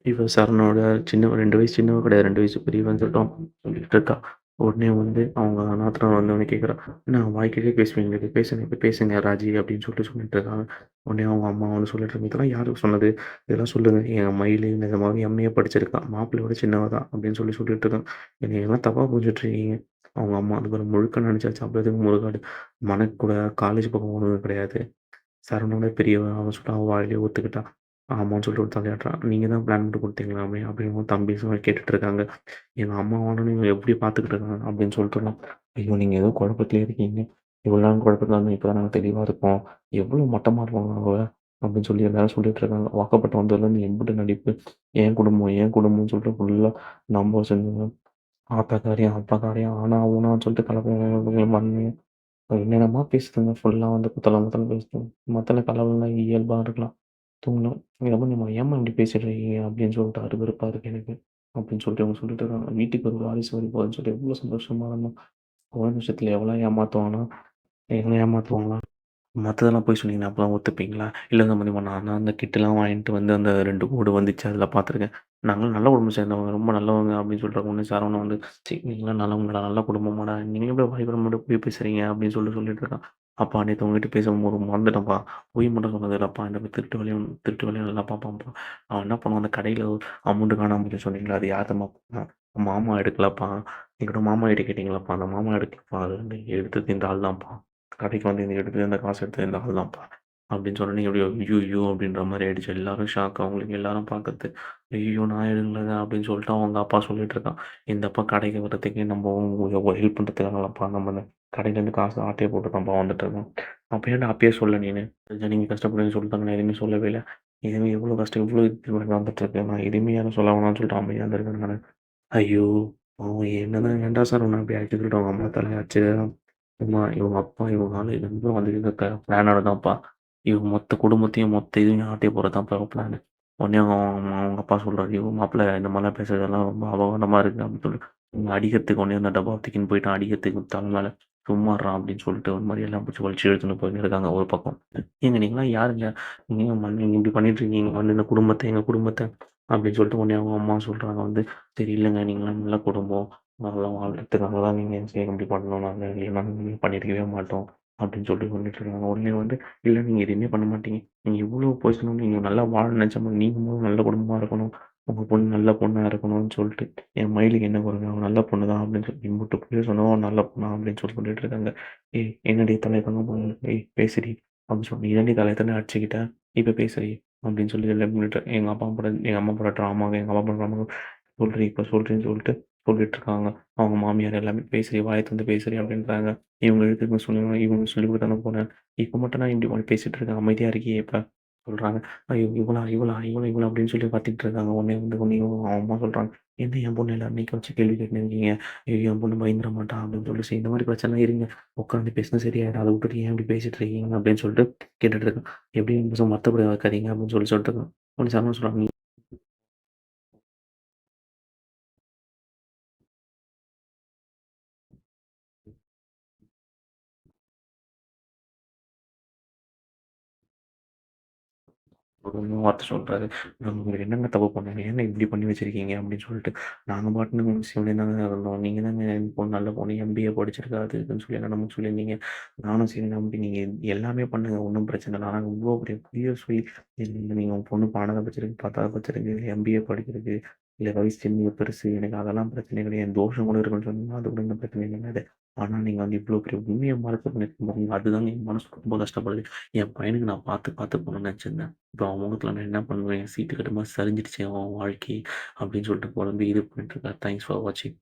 இவ சரணுட சின்னவ 2 வயசு சின்னவ கிடையாது. 2 வயசு பெரியவன்னு சொல்லிட்டு அவன் சொல்லிட்டு இருக்கா. உடனே வந்து அவங்க நாத்தனார் வந்தோனே கேட்குறா, "என்ன வாய்க்கிழிய பேசுவீங்களே இப்ப பேசுங்க, இப்ப பேசுங்க ராஜி" அப்படின்னு சொல்லிட்டு இருக்காங்க. உடனே அவங்க அம்மா வந்து சொல்லிட்டு இருக்கு, "இதெல்லாம் யாருக்கு சொன்னது? இதெல்லாம் சொல்லுங்க. என் மயிலு இந்த மாதிரி எம்.ஏ படிச்சிருக்கா. மாப்பிள்ளையோட சின்னவ தான்" அப்படின்னு சொல்லிட்டு இருக்காங்க. என்னைய எல்லாம் தப்பா புரிஞ்சுட்டு இருக்கீங்க. அவங்க அம்மா அதுக்கப்புறம் முழுக்க நினைச்சாச்சு. அப்புறம் எதுக்கு முழுக்காடு மனக்கு கூட காலேஜ் பக்கம் போனது கிடையாது. சரவணோட பெரியவ அவன் சொல்லிட்டு அவன் வாயிலேயே ஒத்துக்கிட்டா. ஆமான்னு சொல்லிட்டு ஒரு தலையாட்டுறான். நீங்க தான் பிளான் போட்டு குடுத்தீங்களாமே அப்படின்னு உன் தம்பி கேட்டுட்டு இருக்காங்க. எங்க அம்மா வாங்கன்னு இவங்க எப்படி பார்த்துக்கிட்டு இருக்காங்க அப்படின்னு சொல்லிட்டுருக்கான். ஐயோ! நீங்க ஏதோ குழப்பத்திலே இருக்கீங்க. இவ்வளோ நாள் குழப்பத்துல இருந்தோம். இப்ப தான் நாங்க தெளிவா இருக்கோம். எவ்வளோ மட்டமா இருப்பாங்க அவ அப்படின்னு சொல்லி எல்லாரும் சொல்லிட்டு இருக்காங்க. வாக்கப்பட்ட வந்ததுலேருந்து எம்புட்டு நடிப்பு. என் குடும்பம், என் குடும்பம்னு சொல்லிட்டு ஃபுல்லா நம்ப செஞ்சோம். ஆத்தா காரியம், அப்பா காரியம், ஆனா ஊனான்னு சொல்லிட்டு கலப்பு பண்ணி என்னென்னமோ பேசுதுங்க. ஃபுல்லா வந்து குத்தல முத்தல பேசுதுங்க. மொதல்ல கலவரம்லாம் இயல்பா இருக்கலாம். தூங்கணும். இதுக்கப்புறம் நீங்க ஏம்மா இப்படி பேசிட்டு இருக்கீங்க? அப்படின்னு சொல்லிட்டு அருவருப்பா இருக்கு எனக்கு. அப்படின்னு சொல்லிட்டு அவங்க சொல்லிட்டு இருக்காங்க. வீட்டுக்கு ஒரு வாரிசு வரப்போகுதுன்னு சொல்லி எவ்வளோ சந்தோஷமா இருந்தோம். குழந்த விஷயத்துல எவ்வளோ ஏமாத்துவாங்கன்னா, என்ன ஏமாத்துவாங்களா? மத்ததெல்லாம் பொய் சொன்னீங்கன்னா அப்பலாம் ஒத்துப்பீங்களா? இல்லங்க மதினிமா நான் தான் அந்த கிட்லாம் வாங்கிட்டு வந்து அந்த 2 கோடு வந்துச்சு அதில பார்த்துருக்கேன். நாங்கலாம் நல்ல குடும்பம் சேர்ந்தவங்க. ரொம்ப நல்லவங்க அப்படின்னு சொல்றாங்க. உடனே சரவணன் வந்து, "ச்சீ நீங்கலாம் நல்லவங்கடா, நல்ல குடும்பமாடா. நீங்க எப்படி வாய் வர மட்டும் பொய் பேசுறீங்க?" அப்படின்னு சொல்லிட்டு இருக்கான். "அப்பா நேத்து உங்ககிட்ட பேசும்போது மறந்துட்டேன்ப்பா. பொய் மட்டும் சொன்னது இல்லப்பா. இந்த மாரி திருட்டு வேலையும் நல்லா பார்ப்பான்ப்பா. அவன் என்ன பண்ணுவான் அந்த கடையில அமௌண்ட் காணாம போச்சுன்னு சொன்னீங்களா, அது யார் தெரியுமா பண்ணா? மாமா எடுக்கலப்பா. என்கிட்ட மாமா கிட்ட கேட்டீங்களாப்பா, அந்த மாமா எடுக்கலப்பா. அது வந்து எடுத்தது இந்த ஆள் தான்ப்பா." கடைக்கு வந்து இந்த எடுத்து இந்த காசு எடுத்தது இந்த ஆள் தான்ப்பா. அப்படின்னு சொன்னோனே அப்படியே ஐய்யய்யோ! அப்படின்ற மாரி ஆயிடுச்சு. எல்லாரும் ஷாக். அவங்களுக்கு எல்லாரும் பார்க்கறது. ஐய்யய்யோ! நான் எடுக்கலங்க அப்படின்னு சொல்லிட்டு அவங்க அப்பா சொல்லிட்டு இருக்கான். இந்த அப்பா கடைக்கு வரதுக்கே நம்ம ஹெல்ப் பண்றதுக்காகலாம்ப்பா நம்ம இந்த கடையிலேருந்து காசு ஆட்டய போட்டு தான்ப்பா வந்துட்டுருக்கோம். அப்ப ஏன்டா அப்பயே சொல்லல நீனு? நீங்க கஷ்டப்படுறீங்கன்னு சொல்லிட்டாங்க. நான் எதுவுமே சொல்லவே இல்ல. இதுவே எவ்வளோ கஷ்டம் இவ்வளோ இது வந்துட்டுருக்கு. நான் எதுவுமே யாரும் சொல்ல வேணாம்னு சொல்லிட்டு அமைதியா இருந்திருக்கேன் நானு. ஐயோ! அவன் என்னதான் ஏன்டா சார் உன்ன அப்படி ஆக்கி சொல்லிட்டு அவங்க அம்மா தலையாச்சு. அம்மா, இவங்க அப்பா, இவங்க ஆளு ரெண்டும் வந்து இந்த பிளானோட தான்ப்பா. இவங்க மொத்த குடும்பத்தையும், மொத்த இதையும் ஆட்டைய போடுறது தான்ப்பா இவங்க பிளானு. உடனே அவங்க அப்பா சொல்றாரு, "ஐயோ! மாப்பிள இந்த மாரிலாம் பேசுறதெல்லாம் ரொம்ப அபகோரமா இருக்கு" அப்படின்னு சொல்லி, இவங்க அடிக்கிறதுக்கு உடனே அந்த டப்பாவ தூக்கின்னு போயிட்டான் அடிக்கிறதுக்கு தல மேல. சும்மா இருடா அப்படின்னு சொல்லிட்டு ஒரு மாரி எல்லாம் பிடிச்சு வலிச்சு இழுத்துன்னு போயின்னு இருக்காங்க ஒரு பக்கம். "ஏங்க நீங்கலாம் யாருங்க? நீங்க நீங்க இப்படி பண்ணிட்டு இருக்கீங்க வந்து இந்த குடும்பத்த, எங்க குடும்பத்த" அப்படின்னு சொல்லிட்டு உடனே அவங்க அம்மா சொல்றாங்க வந்து, "சரி இல்லங்க நீங்கலாம் நல்ல குடும்பம். நல்லா வாழ்றதுக்காக தான் நீங்க இப்படி பண்ணணும். நாங்க இல்லைன்னா நீங்க பண்ணியிருக்கவே மாட்டோம்." அப்படின்னு சொல்லிட்டு இருக்காங்க. உடனே வந்து, "இல்ல நீங்க எதுவுமே பண்ண மாட்டீங்க. நீங்க இவ்வளோ போய் சொன்னோனே நீங்க நல்லா வாழ நினைச்சா நீங்களும் நல்ல குடும்பமா இருக்கணும். உங்க பொண்ணு நல்ல பொண்ணா இருக்கணும்னு சொல்லிட்டு, என் மயிலுக்கு என்ன குறைங்க? அவ நல்ல பொண்ணு தான்." அப்படின்னு சொல்லி இம்புட்டு போய் சொன்னவ நல்ல பொண்ணா அப்படின்னு சொல்லிட்டு இருக்காங்க. "ஏய் என்னடி தலை தங்கம் பொண்ணு? ஏய் பேசுடி." அப்படின்னு சொல்லி, "நீ தாண்டி தலை தானே அடிச்சுக்கிட்ட. இப்ப பேசுடி." அப்படின்னு சொல்லி எல்லாம் பண்ணிட்டு எங்க அம்மா போடுற ட்ராமாவ எங்க அப்பா போடுற ட்ராமாவ சொல்றி, இப்ப சொல்றேன்னு சொல்லிட்டு சொல்லிட்டு இருக்காங்க. அவங்க மாமியார் எல்லாமே பேசுறி, வாய தொறந்து பேசுறி அப்படின்றாங்க. இவங்க எதுக்கு சொல்லணும், இவங்க சொல்லிக் குடுத்து தானே போனேன். இப்ப மட்டும் நான் இப்படி பேசிட்டு இருக்கேன். அமைதியா இருக்கியே இப்ப சொல்றாங்க. ஐயோ! இவளா அப்படின்னு சொல்லி கத்திட்டு இருக்காங்க. உடனே அவங்க அம்மா சொல்றாங்க. என்ன என் பொண்ண எல்லாரும் நிக்க வச்சு கேள்வி கேட்டுன்னு இருக்கீங்க. ஐயோ! என் பொண்ணு பயந்துர மாட்டா அப்படின்னு சொல்லி, "சரி இந்த மாரி பிரச்சனை இருங்க. உட்காந்து பேசினா சரியாயிடும். அத விட்டுட்டு ஏன் இப்படி பேசிட்டு இருக்கீங்க?" அப்படின்னு சொல்லிட்டு கேட்டுட்டு இருக்கேன். "எப்படியும் மத்தபடி வைக்காதீங்க" அப்படின்னு சொல்லிட்டு இருக்கேன். உடனே சரவணன் சொல்றாங்க. ஒரு வார்த்தை சொல்றாரு. "நீங்க என்னங்க தப்பு பண்ணீங்க? ஏங்க இப்படி பண்ணி வச்சிருக்கீங்க?" அப்படின்னு சொல்லிட்டு. நாங்க பாட்டுக்கு சிவனேன்னு தாங்க இருந்தோம். நீங்க தாங்க என் பொண்ணு நல்ல பொண்ணு எம்பிஏ படிச்சிருக்கா, அது இதுன்னு சொல்லி என்னென்னமோ சொல்லியிருந்தீங்க. நானும் சரி நம்பி நீங்க எல்லாமே பண்ணுங்க. ஒண்ணும் பிரச்சனை இல்ல. ஆனா இவ்ளோ பெரிய பொய்ய சொல்லி நீங்க உங்க பொண்ணு 12வது படிச்சிருக்கு, 10வது படிச்சிருக்கு, எம்பிஏ படிச்சிருக்கு. இல்ல வயசு சின்ன பெருசு. எனக்கு அதெல்லாம் பிரச்சனை கிடையாது. என் தோஷம் கூட இருக்குன்னு சொன்னீங்கன்னா, அது கூட எந்த பிரச்சனையும் கிடையாது. ஆனா நீங்க வந்து இவ்ளோ பெரிய உண்மைய மறைச்சு பண்ணியிருக்கீங்க பாருங்க. அதுதாங்க என் மனசு ரொம்ப கஷ்டப்படுது. என் பையனுக்கு நான் பார்த்து பண்ணணும்னு நெனச்சிருந்தேன். இப்போ அவன் முகத்துல நான் என்ன பண்ணுவேன்? சீட்டு கட்டு மாரி சரிஞ்சிடுச்சு அவன் வாழ்க்கையே அப்படின்னு சொல்லிட்டு புலம்பி இது பண்ணிட்டு இருக்காரு. தேங்க்ஸ் ஃபார் வாட்சிங்.